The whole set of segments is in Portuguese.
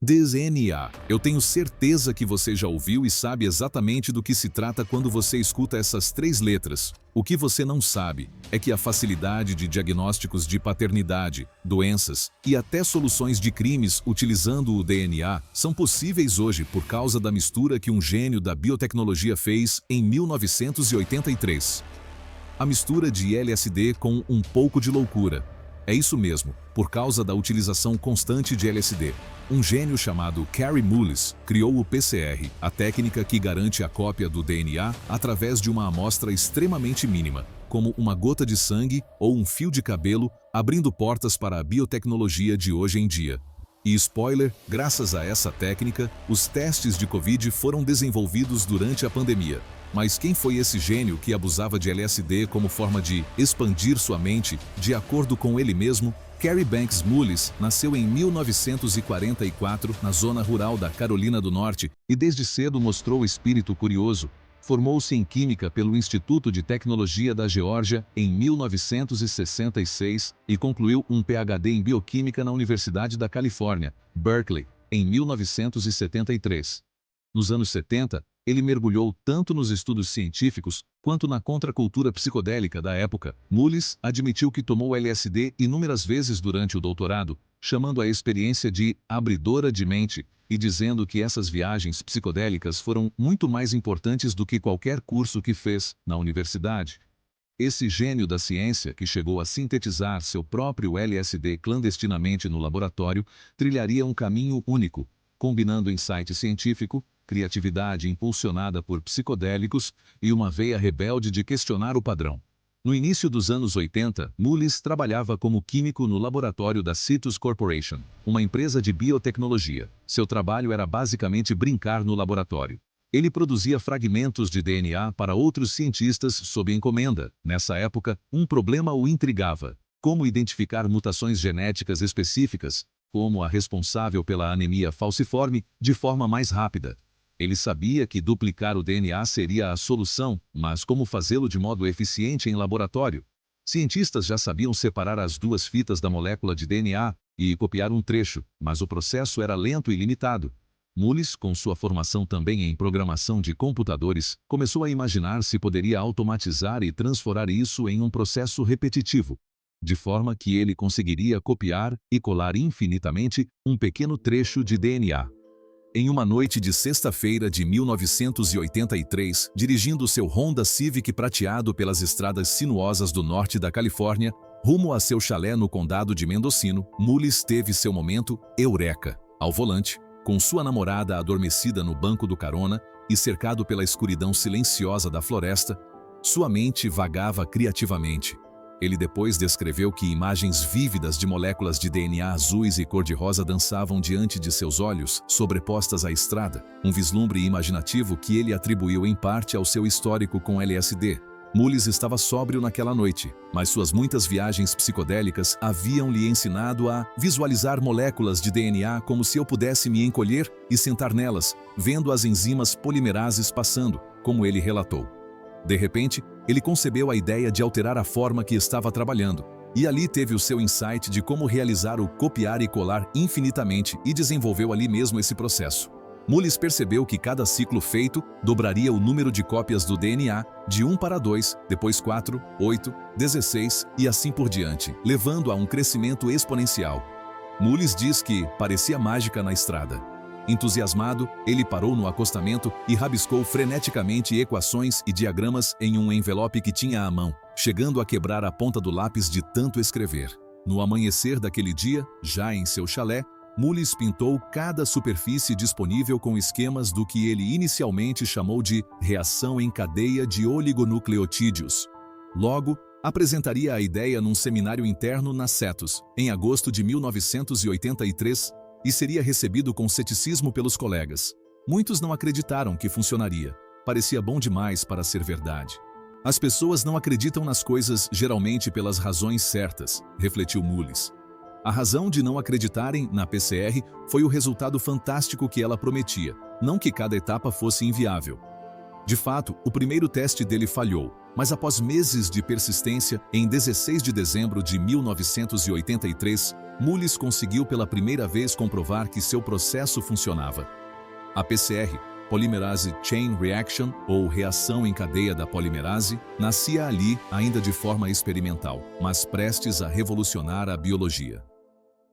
DNA. Eu tenho certeza que você já ouviu e sabe exatamente do que se trata quando você escuta essas três letras. O que você não sabe é que a facilidade de diagnósticos de paternidade, doenças e até soluções de crimes utilizando o DNA são possíveis hoje por causa da mistura que um gênio da biotecnologia fez em 1983. A mistura de LSD com um pouco de loucura. É isso mesmo, por causa da utilização constante de LSD. Um gênio chamado Kary Mullis criou o PCR, a técnica que garante a cópia do DNA através de uma amostra extremamente mínima, como uma gota de sangue ou um fio de cabelo, abrindo portas para a biotecnologia de hoje em dia. E spoiler, graças a essa técnica, os testes de Covid foram desenvolvidos durante a pandemia. Mas quem foi esse gênio que abusava de LSD como forma de expandir sua mente? De acordo com ele mesmo, Kary Banks Mullis nasceu em 1944 na zona rural da Carolina do Norte e desde cedo mostrou espírito curioso. Formou-se em Química pelo Instituto de Tecnologia da Geórgia em 1966 e concluiu um PhD em Bioquímica na Universidade da Califórnia, Berkeley, em 1973. Nos anos 70, ele mergulhou tanto nos estudos científicos quanto na contracultura psicodélica da época. Mullis admitiu que tomou LSD inúmeras vezes durante o doutorado, chamando a experiência de abridora de mente e dizendo que essas viagens psicodélicas foram muito mais importantes do que qualquer curso que fez na universidade. Esse gênio da ciência, que chegou a sintetizar seu próprio LSD clandestinamente no laboratório, trilharia um caminho único, combinando insight científico, criatividade impulsionada por psicodélicos e uma veia rebelde de questionar o padrão. No início dos anos 80, Mullis trabalhava como químico no laboratório da Citus Corporation, uma empresa de biotecnologia. Seu trabalho era basicamente brincar no laboratório. Ele produzia fragmentos de DNA para outros cientistas sob encomenda. Nessa época, um problema o intrigava: como identificar mutações genéticas específicas, como a responsável pela anemia falciforme, de forma mais rápida. Ele sabia que duplicar o DNA seria a solução, mas como fazê-lo de modo eficiente em laboratório? Cientistas já sabiam separar as duas fitas da molécula de DNA e copiar um trecho, mas o processo era lento e limitado. Mullis, com sua formação também em programação de computadores, começou a imaginar se poderia automatizar e transformar isso em um processo repetitivo, de forma que ele conseguiria copiar e colar infinitamente um pequeno trecho de DNA. Em uma noite de sexta-feira de 1983, dirigindo seu Honda Civic prateado pelas estradas sinuosas do norte da Califórnia, rumo a seu chalé no condado de Mendocino, Mullis teve seu momento eureka. Ao volante, com sua namorada adormecida no banco do carona e cercado pela escuridão silenciosa da floresta, sua mente vagava criativamente. Ele depois descreveu que imagens vívidas de moléculas de DNA azuis e cor-de-rosa dançavam diante de seus olhos, sobrepostas à estrada, um vislumbre imaginativo que ele atribuiu em parte ao seu histórico com LSD. Mullis estava sóbrio naquela noite, mas suas muitas viagens psicodélicas haviam lhe ensinado a visualizar moléculas de DNA como se eu pudesse me encolher e sentar nelas, vendo as enzimas polimerases passando, como ele relatou. De repente, ele concebeu a ideia de alterar a forma que estava trabalhando, e ali teve o seu insight de como realizar o copiar e colar infinitamente e desenvolveu ali mesmo esse processo. Mullis percebeu que cada ciclo feito dobraria o número de cópias do DNA de 1 para 2, depois 4, 8, 16 e assim por diante, levando a um crescimento exponencial. Mullis diz que parecia mágica na estrada. Entusiasmado, ele parou no acostamento e rabiscou freneticamente equações e diagramas em um envelope que tinha à mão, chegando a quebrar a ponta do lápis de tanto escrever. No amanhecer daquele dia, já em seu chalé, Mullis pintou cada superfície disponível com esquemas do que ele inicialmente chamou de reação em cadeia de oligonucleotídeos. Logo, apresentaria a ideia num seminário interno na Cetus, em agosto de 1983, e seria recebido com ceticismo pelos colegas. Muitos não acreditaram que funcionaria. Parecia bom demais para ser verdade. As pessoas não acreditam nas coisas geralmente pelas razões certas, refletiu Mullis. A razão de não acreditarem na PCR foi o resultado fantástico que ela prometia, não que cada etapa fosse inviável. De fato, o primeiro teste dele falhou, Mas após meses de persistência, em 16 de dezembro de 1983, Mullis conseguiu pela primeira vez comprovar que seu processo funcionava. A PCR, Polymerase Chain Reaction, ou reação em cadeia da polimerase, nascia ali ainda de forma experimental, mas prestes a revolucionar a biologia.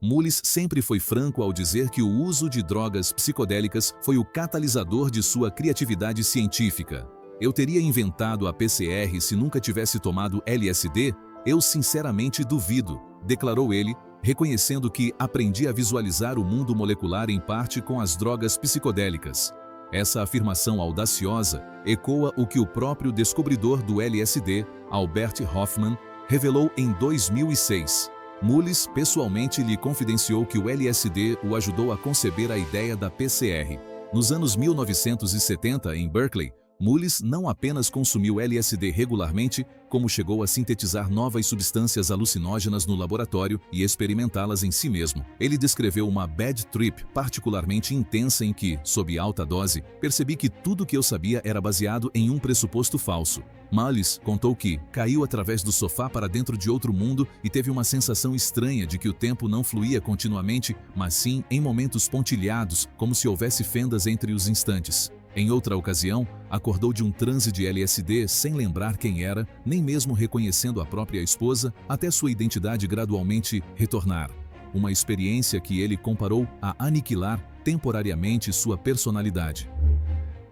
Mullis sempre foi franco ao dizer que o uso de drogas psicodélicas foi o catalisador de sua criatividade científica. Eu teria inventado a PCR se nunca tivesse tomado LSD? Eu sinceramente duvido, declarou ele, reconhecendo que aprendi a visualizar o mundo molecular em parte com as drogas psicodélicas. Essa afirmação audaciosa ecoa o que o próprio descobridor do LSD, Albert Hofmann, revelou em 2006. Mullis pessoalmente lhe confidenciou que o LSD o ajudou a conceber a ideia da PCR. Nos anos 1970, em Berkeley, Mullis não apenas consumiu LSD regularmente, como chegou a sintetizar novas substâncias alucinógenas no laboratório e experimentá-las em si mesmo. Ele descreveu uma bad trip particularmente intensa em que, sob alta dose, percebi que tudo que eu sabia era baseado em um pressuposto falso. Mullis contou que caiu através do sofá para dentro de outro mundo e teve uma sensação estranha de que o tempo não fluía continuamente, mas sim em momentos pontilhados, como se houvesse fendas entre os instantes. Em outra ocasião, acordou de um transe de LSD sem lembrar quem era, nem mesmo reconhecendo a própria esposa, até sua identidade gradualmente retornar. Uma experiência que ele comparou a aniquilar temporariamente sua personalidade.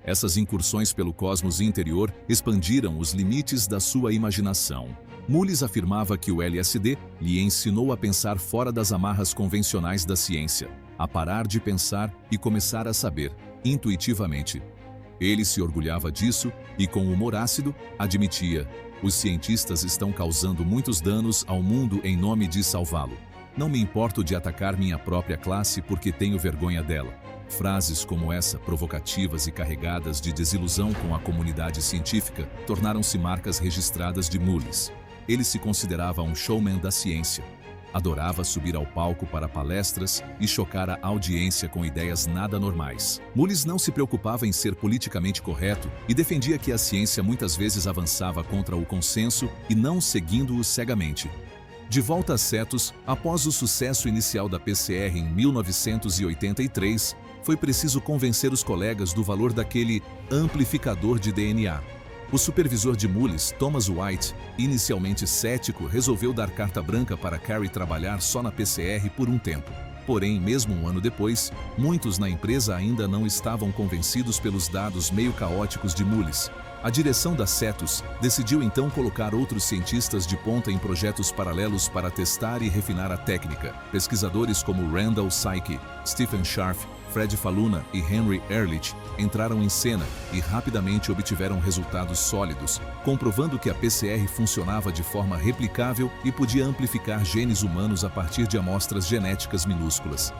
Essas incursões pelo cosmos interior expandiram os limites da sua imaginação. Mullis afirmava que o LSD lhe ensinou a pensar fora das amarras convencionais da ciência, a parar de pensar e começar a saber, intuitivamente. Ele se orgulhava disso e, com humor ácido, admitia: os cientistas estão causando muitos danos ao mundo em nome de salvá-lo. Não me importo de atacar minha própria classe porque tenho vergonha dela. Frases como essa, provocativas e carregadas de desilusão com a comunidade científica, tornaram-se marcas registradas de Mullis. Ele se considerava um showman da ciência. Adorava subir ao palco para palestras e chocar a audiência com ideias nada normais. Mullis não se preocupava em ser politicamente correto e defendia que a ciência muitas vezes avançava contra o consenso e não seguindo-o cegamente. De volta a Cetus, após o sucesso inicial da PCR em 1983, foi preciso convencer os colegas do valor daquele amplificador de DNA. O supervisor de Mullis, Thomas White, inicialmente cético, resolveu dar carta branca para Carey trabalhar só na PCR por um tempo. Porém, mesmo um ano depois, muitos na empresa ainda não estavam convencidos pelos dados meio caóticos de Mullis. A direção da Cetus decidiu então colocar outros cientistas de ponta em projetos paralelos para testar e refinar a técnica. Pesquisadores como Randall Psyche, Stephen Scharf, Fred Faluna e Henry Ehrlich entraram em cena e rapidamente obtiveram resultados sólidos, comprovando que a PCR funcionava de forma replicável e podia amplificar genes humanos a partir de amostras genéticas minúsculas.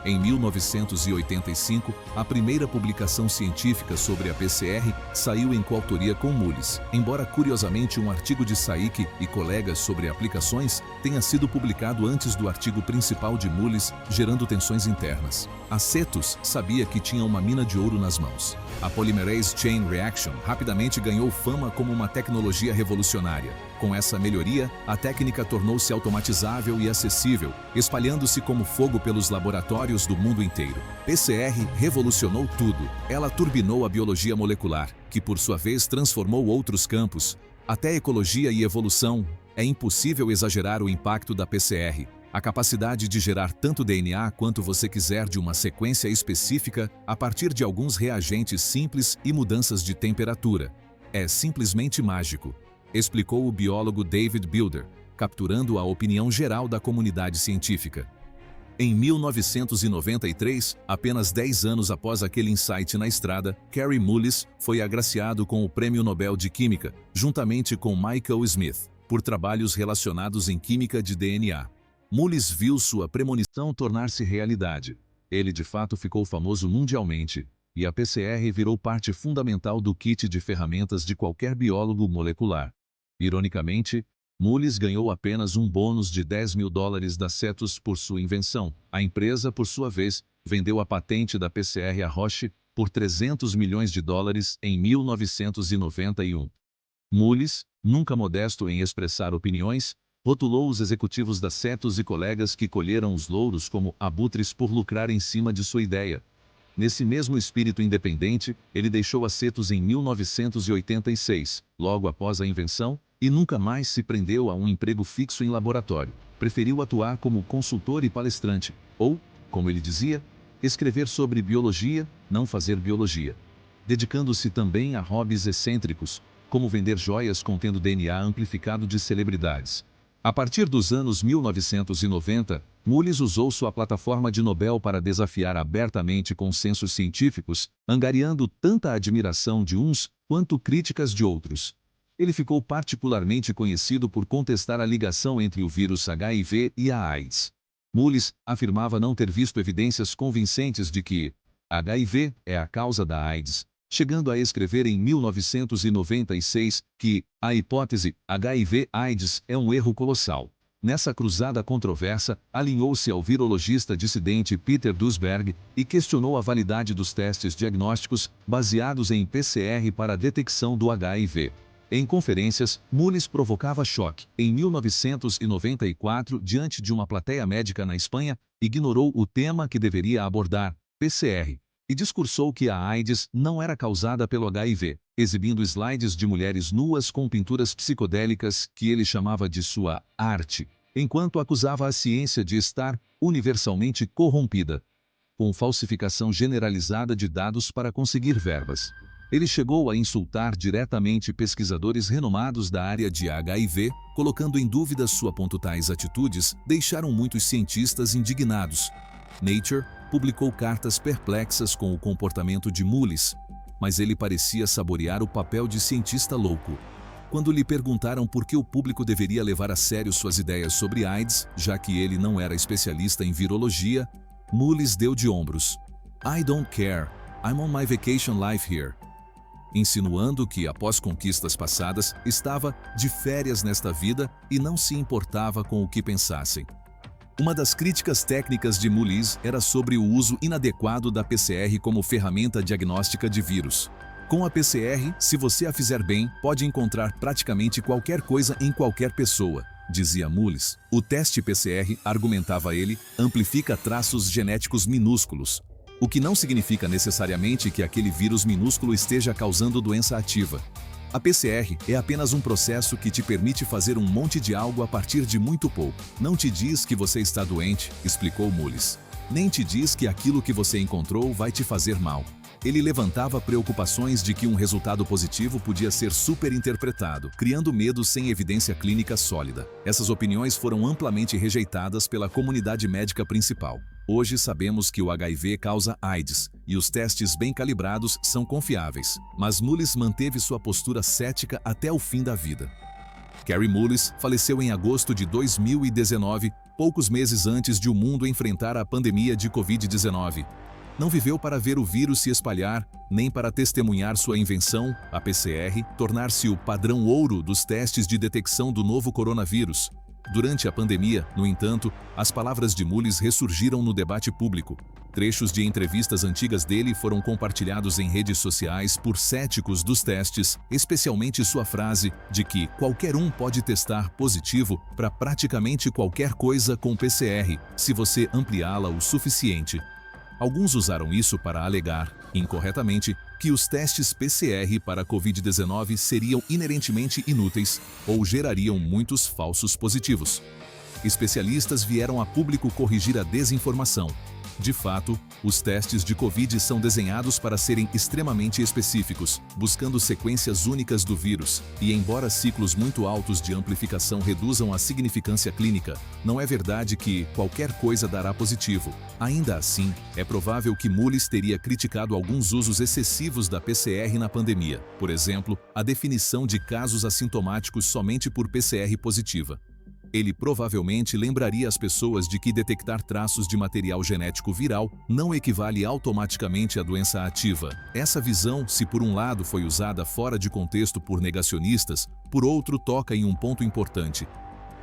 Em 1985, a primeira publicação científica sobre a PCR saiu em coautoria com Mullis, embora curiosamente um artigo de Psyche e colegas sobre aplicações tenha sido publicado antes do artigo principal de Mullis, gerando tensões internas. A Cetus sabia que tinha uma mina de ouro nas mãos. A Polymerase Chain Reaction rapidamente ganhou fama como uma tecnologia revolucionária. Com essa melhoria, a técnica tornou-se automatizável e acessível, espalhando-se como fogo pelos laboratórios do mundo inteiro. PCR revolucionou tudo. Ela turbinou a biologia molecular, que por sua vez transformou outros campos. Até ecologia e evolução. É impossível exagerar o impacto da PCR. A capacidade de gerar tanto DNA quanto você quiser de uma sequência específica a partir de alguns reagentes simples e mudanças de temperatura. É simplesmente mágico, explicou o biólogo David Builder, capturando a opinião geral da comunidade científica. Em 1993, apenas 10 anos após aquele insight na estrada, Kary Mullis foi agraciado com o Prêmio Nobel de Química, juntamente com Michael Smith, por trabalhos relacionados em química de DNA. Mullis viu sua premonição tornar-se realidade. Ele de fato ficou famoso mundialmente, e a PCR virou parte fundamental do kit de ferramentas de qualquer biólogo molecular. Ironicamente, Mullis ganhou apenas um bônus de $10.000 da Cetus por sua invenção. A empresa, por sua vez, vendeu a patente da PCR a Roche por $300 milhões em 1991. Mullis, nunca modesto em expressar opiniões, rotulou os executivos da Cetus e colegas que colheram os louros como abutres por lucrar em cima de sua ideia. Nesse mesmo espírito independente, ele deixou a Cetus em 1986, logo após a invenção, e nunca mais se prendeu a um emprego fixo em laboratório. Preferiu atuar como consultor e palestrante, ou, como ele dizia, escrever sobre biologia, não fazer biologia. Dedicando-se também a hobbies excêntricos, como vender joias contendo DNA amplificado de celebridades. A partir dos anos 1990, Mullis usou sua plataforma de Nobel para desafiar abertamente consensos científicos, angariando tanta admiração de uns quanto críticas de outros. Ele ficou particularmente conhecido por contestar a ligação entre o vírus HIV e a AIDS. Mullis afirmava não ter visto evidências convincentes de que HIV é a causa da AIDS, chegando a escrever em 1996 que a hipótese HIV-AIDS é um erro colossal. Nessa cruzada controversa, alinhou-se ao virologista dissidente Peter Duesberg e questionou a validade dos testes diagnósticos baseados em PCR para a detecção do HIV. Em conferências, Mullis provocava choque. Em 1994, diante de uma plateia médica na Espanha, ignorou o tema que deveria abordar, PCR, e discursou que a AIDS não era causada pelo HIV, exibindo slides de mulheres nuas com pinturas psicodélicas que ele chamava de sua arte, enquanto acusava a ciência de estar universalmente corrompida, com falsificação generalizada de dados para conseguir verbas. Ele chegou a insultar diretamente pesquisadores renomados da área de HIV, colocando em dúvida sua ponto. Tais atitudes deixaram muitos cientistas indignados. Nature publicou cartas perplexas com o comportamento de Mullis, mas ele parecia saborear o papel de cientista louco. Quando lhe perguntaram por que o público deveria levar a sério suas ideias sobre AIDS, já que ele não era especialista em virologia, Mullis deu de ombros. "I don't care, I'm on my vacation life here", insinuando que, após conquistas passadas, estava de férias nesta vida e não se importava com o que pensassem. Uma das críticas técnicas de Mullis era sobre o uso inadequado da PCR como ferramenta diagnóstica de vírus. Com a PCR, se você a fizer bem, pode encontrar praticamente qualquer coisa em qualquer pessoa, dizia Mullis. O teste PCR, argumentava ele, amplifica traços genéticos minúsculos, o que não significa necessariamente que aquele vírus minúsculo esteja causando doença ativa. A PCR é apenas um processo que te permite fazer um monte de algo a partir de muito pouco. Não te diz que você está doente, explicou Mullis. Nem te diz que aquilo que você encontrou vai te fazer mal. Ele levantava preocupações de que um resultado positivo podia ser superinterpretado, criando medo sem evidência clínica sólida. Essas opiniões foram amplamente rejeitadas pela comunidade médica principal. Hoje sabemos que o HIV causa AIDS, e os testes bem calibrados são confiáveis, mas Mullis manteve sua postura cética até o fim da vida. Kary Mullis faleceu em agosto de 2019, poucos meses antes de o mundo enfrentar a pandemia de Covid-19. Não viveu para ver o vírus se espalhar, nem para testemunhar sua invenção, a PCR, tornar-se o padrão ouro dos testes de detecção do novo coronavírus. Durante a pandemia, no entanto, as palavras de Mullis ressurgiram no debate público. Trechos de entrevistas antigas dele foram compartilhados em redes sociais por céticos dos testes, especialmente sua frase de que qualquer um pode testar positivo para praticamente qualquer coisa com PCR, se você ampliá-la o suficiente. Alguns usaram isso para alegar, incorretamente, que os testes PCR para a Covid-19 seriam inerentemente inúteis ou gerariam muitos falsos positivos. Especialistas vieram a público corrigir a desinformação. De fato, os testes de Covid são desenhados para serem extremamente específicos, buscando sequências únicas do vírus, e embora ciclos muito altos de amplificação reduzam a significância clínica, não é verdade que qualquer coisa dará positivo. Ainda assim, é provável que Mullis teria criticado alguns usos excessivos da PCR na pandemia, por exemplo, a definição de casos assintomáticos somente por PCR positiva. Ele provavelmente lembraria as pessoas de que detectar traços de material genético viral não equivale automaticamente à doença ativa. Essa visão, se por um lado foi usada fora de contexto por negacionistas, por outro toca em um ponto importante.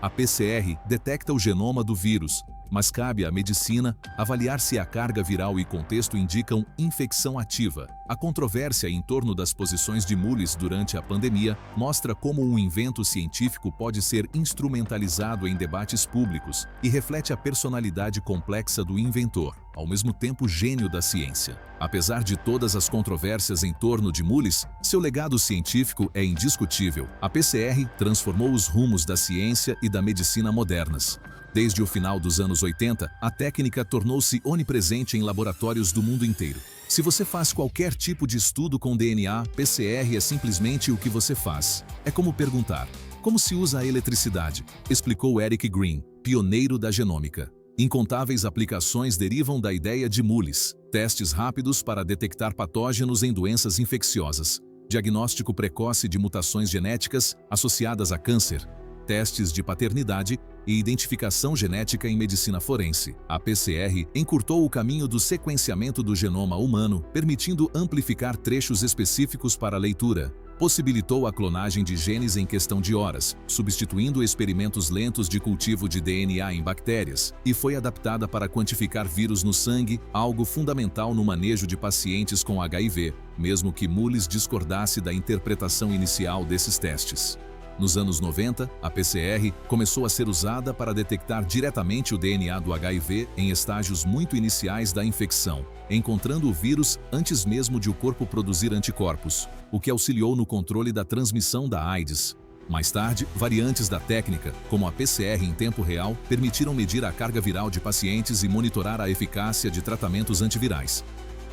A PCR detecta o genoma do vírus, mas cabe à medicina avaliar se a carga viral e contexto indicam infecção ativa. A controvérsia em torno das posições de Mullis durante a pandemia mostra como um invento científico pode ser instrumentalizado em debates públicos e reflete a personalidade complexa do inventor, ao mesmo tempo gênio da ciência. Apesar de todas as controvérsias em torno de Mullis, seu legado científico é indiscutível. A PCR transformou os rumos da ciência e da medicina modernas. Desde o final dos anos 80, a técnica tornou-se onipresente em laboratórios do mundo inteiro. Se você faz qualquer tipo de estudo com DNA, PCR é simplesmente o que você faz. É como perguntar: como se usa a eletricidade? Explicou Eric Green, pioneiro da genômica. Incontáveis aplicações derivam da ideia de Mullis: testes rápidos para detectar patógenos em doenças infecciosas, diagnóstico precoce de mutações genéticas associadas a câncer, testes de paternidade e identificação genética em medicina forense. A PCR encurtou o caminho do sequenciamento do genoma humano, permitindo amplificar trechos específicos para leitura. Possibilitou a clonagem de genes em questão de horas, substituindo experimentos lentos de cultivo de DNA em bactérias, e foi adaptada para quantificar vírus no sangue, algo fundamental no manejo de pacientes com HIV, mesmo que Mullis discordasse da interpretação inicial desses testes. Nos anos 90, a PCR começou a ser usada para detectar diretamente o DNA do HIV em estágios muito iniciais da infecção, encontrando o vírus antes mesmo de o corpo produzir anticorpos, o que auxiliou no controle da transmissão da AIDS. Mais tarde, variantes da técnica, como a PCR em tempo real, permitiram medir a carga viral de pacientes e monitorar a eficácia de tratamentos antivirais.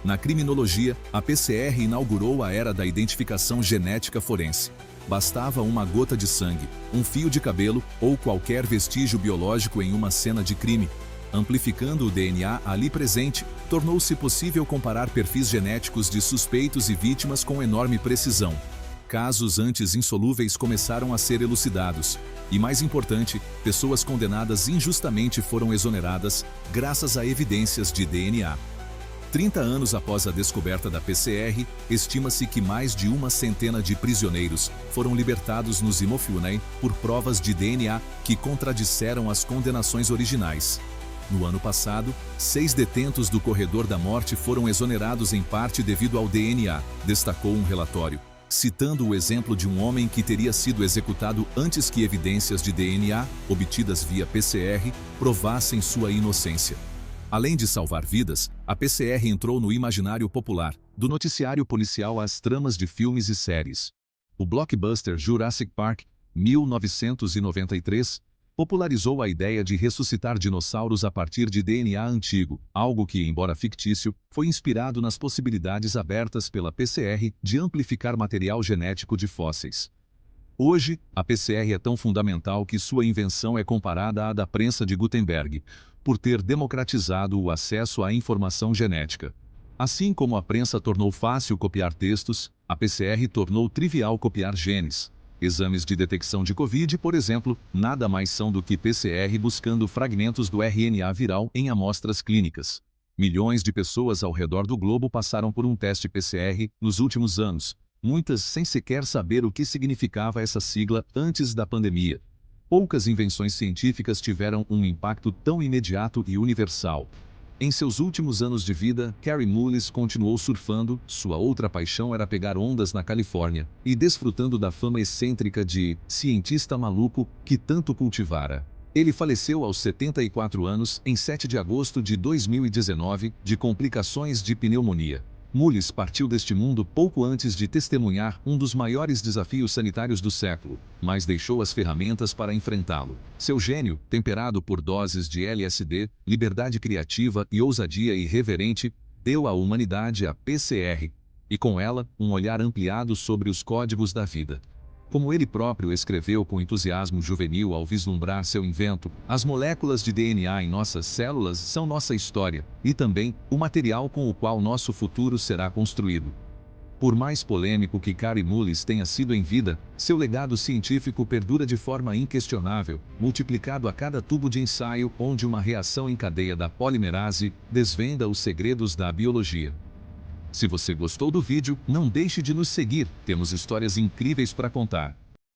Na criminologia, a PCR inaugurou a era da identificação genética forense. Bastava uma gota de sangue, um fio de cabelo ou qualquer vestígio biológico em uma cena de crime. Amplificando o DNA ali presente, tornou-se possível comparar perfis genéticos de suspeitos e vítimas com enorme precisão. Casos antes insolúveis começaram a ser elucidados. E mais importante, pessoas condenadas injustamente foram exoneradas graças a evidências de DNA. 30 anos após a descoberta da PCR, estima-se que mais de 100 de prisioneiros foram libertados nos Imofune por provas de DNA que contradisseram as condenações originais. No ano passado, 6 detentos do corredor da morte foram exonerados em parte devido ao DNA, destacou um relatório, citando o exemplo de um homem que teria sido executado antes que evidências de DNA, obtidas via PCR, provassem sua inocência. Além de salvar vidas, a PCR entrou no imaginário popular, do noticiário policial às tramas de filmes e séries. O blockbuster Jurassic Park, 1993, popularizou a ideia de ressuscitar dinossauros a partir de DNA antigo, algo que, embora fictício, foi inspirado nas possibilidades abertas pela PCR de amplificar material genético de fósseis. Hoje, a PCR é tão fundamental que sua invenção é comparada à da prensa de Gutenberg, por ter democratizado o acesso à informação genética. Assim como a prensa tornou fácil copiar textos, a PCR tornou trivial copiar genes. Exames de detecção de Covid, por exemplo, nada mais são do que PCR buscando fragmentos do RNA viral em amostras clínicas. Milhões de pessoas ao redor do globo passaram por um teste PCR nos últimos anos, muitas sem sequer saber o que significava essa sigla antes da pandemia. Poucas invenções científicas tiveram um impacto tão imediato e universal. Em seus últimos anos de vida, Kary Mullis continuou surfando, sua outra paixão era pegar ondas na Califórnia, e desfrutando da fama excêntrica de cientista maluco que tanto cultivara. Ele faleceu aos 74 anos, em 7 de agosto de 2019, de complicações de pneumonia. Mullis partiu deste mundo pouco antes de testemunhar um dos maiores desafios sanitários do século, mas deixou as ferramentas para enfrentá-lo. Seu gênio, temperado por doses de LSD, liberdade criativa e ousadia irreverente, deu à humanidade a PCR, e com ela, um olhar ampliado sobre os códigos da vida. Como ele próprio escreveu com entusiasmo juvenil ao vislumbrar seu invento, as moléculas de DNA em nossas células são nossa história, e também o material com o qual nosso futuro será construído. Por mais polêmico que Kary Mullis tenha sido em vida, seu legado científico perdura de forma inquestionável, multiplicado a cada tubo de ensaio onde uma reação em cadeia da polimerase desvenda os segredos da biologia. Se você gostou do vídeo, não deixe de nos seguir, temos histórias incríveis para contar.